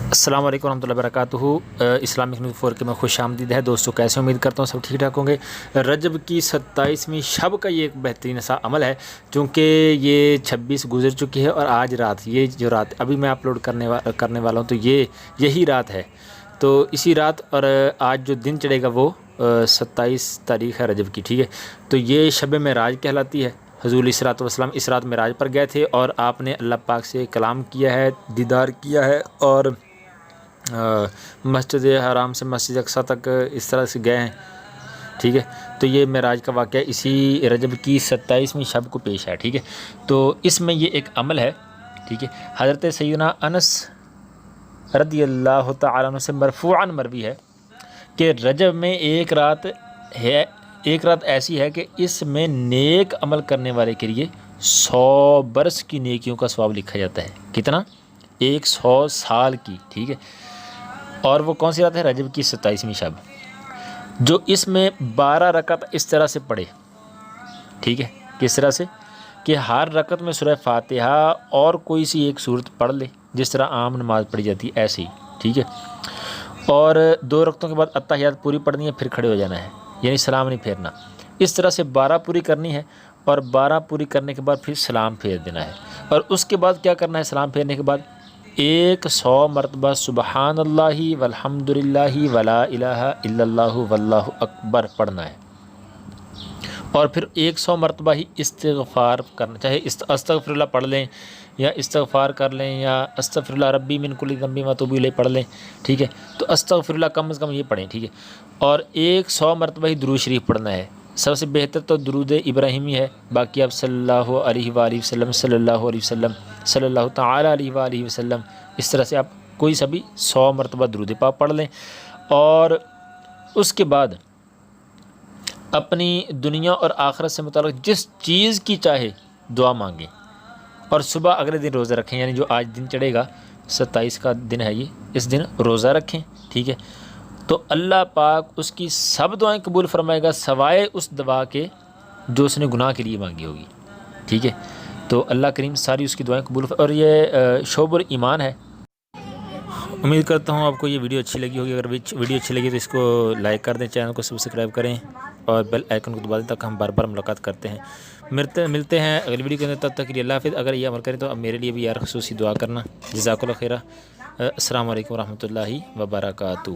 السلام علیکم ورحمۃ اللہ وبرکاتہ۔ اسلامک نیوز 4 کے میں خوش آمدید ہے دوستوں، کیسے امید کرتا ہوں سب ٹھیک ٹھاک ہوں گے۔ رجب کی 27ویں شب کا یہ ایک بہترین سا عمل ہے، چونکہ یہ 26 گزر چکی ہے اور آج رات، یہ جو رات ابھی میں اپلوڈ کرنے والا ہوں تو یہی رات ہے۔ تو اسی رات اور آج جو دن چڑھے گا وہ 27 تاریخ ہے رجب کی، ٹھیک ہے۔ تو یہ شب معراج کہلاتی ہے۔ حضور علیہ الصلوۃ والسلام اس رات معراج پر گئے تھے اور آپ نے اللہ پاک سے کلام کیا ہے، دیدار کیا ہے، اور مسجد حرام سے مسجد اقصیٰ تک اس طرح سے گئے ہیں، ٹھیک ہے۔ تو یہ معراج کا واقعہ اسی رجب کی 27ویں شب کو پیش ہے، ٹھیک ہے۔ تو اس میں یہ ایک عمل ہے، ٹھیک ہے۔ حضرت سیدنا انس رضی اللہ تعالیٰ عنہ سے مرفوعاً مروی ہے کہ رجب میں ایک رات ایسی ہے کہ اس میں نیک عمل کرنے والے کے لیے 100 برس کی نیکیوں کا ثواب لکھا جاتا ہے۔ کتنا؟ 100 سال کی، ٹھیک ہے۔ اور وہ کون سی رات ہے؟ رجب کی 27ویں شب، جو اس میں 12 رکعت اس طرح سے پڑھے، ٹھیک ہے۔ کس طرح سے کہ ہر رکعت میں سورہ فاتحہ اور کوئی سی ایک سورت پڑھ لے، جس طرح عام نماز پڑھی جاتی ہے ایسے ہی، ٹھیک ہے۔ اور 2 رکعتوں کے بعد اتحیات پوری پڑھنی ہے، پھر کھڑے ہو جانا ہے، یعنی سلام نہیں پھیرنا۔ اس طرح سے 12 پوری کرنی ہے، اور 12 پوری کرنے کے بعد پھر سلام پھیر دینا ہے۔ اور اس کے بعد کیا کرنا ہے؟ سلام پھیرنے کے بعد 100 مرتبہ سبحان اللہ والحمد للہ ولا الہ الا اللہ واللہ اکبر پڑھنا ہے، اور پھر 100 مرتبہ ہی استغفار کرنا، چاہے استغفر اللہ پڑھ لیں یا استغفار کر لیں یا استغفر اللہ ربی من کل ذنب واتوب الیہ پڑھ لیں، ٹھیک ہے۔ تو استغفر اللہ کم از کم یہ پڑھیں، ٹھیک ہے۔ اور 100 مرتبہ ہی درود شریف پڑھنا ہے۔ سب سے بہتر تو درود ابراہیمی ہے، باقی آپ صلی اللہ علیہ وآلہ وسلم، صلی اللہ علیہ وسلم، صلی اللہ تعالیٰ علیہ وآلہ وسلم، اس طرح سے آپ کوئی سا بھی 100 مرتبہ درود پاک پڑھ لیں۔ اور اس کے بعد اپنی دنیا اور آخرت سے متعلق جس چیز کی چاہے دعا مانگیں، اور صبح اگلے دن روزہ رکھیں، یعنی جو آج دن چڑھے گا 27 کا دن ہے یہ، اس دن روزہ رکھیں، ٹھیک ہے۔ تو اللہ پاک اس کی سب دعائیں قبول فرمائے گا، سوائے اس دعا کے جو اس نے گناہ کے لیے مانگی ہوگی، ٹھیک ہے۔ تو اللہ کریم ساری اس کی دعائیں قبول اور یہ شعب الایمان ہے۔ امید کرتا ہوں آپ کو یہ ویڈیو اچھی لگی ہوگی۔ اگر ویڈیو اچھی لگی تو اس کو لائک کر دیں، چینل کو سبسکرائب کریں اور بیل آئیکن کو دبا دیں تاکہ ہم بار بار ملاقات کرتے ہیں۔ ملتے ہیں اگلی ویڈیو کے اندر، تب تک کے لیے اللہ حافظ۔ اگر یہ عمل کریں تو اب میرے لیے بھی یار خصوصی دعا کرنا۔ جزاک اللہ خیرہ۔ السلام علیکم ورحمۃ اللہ وبرکاتہ۔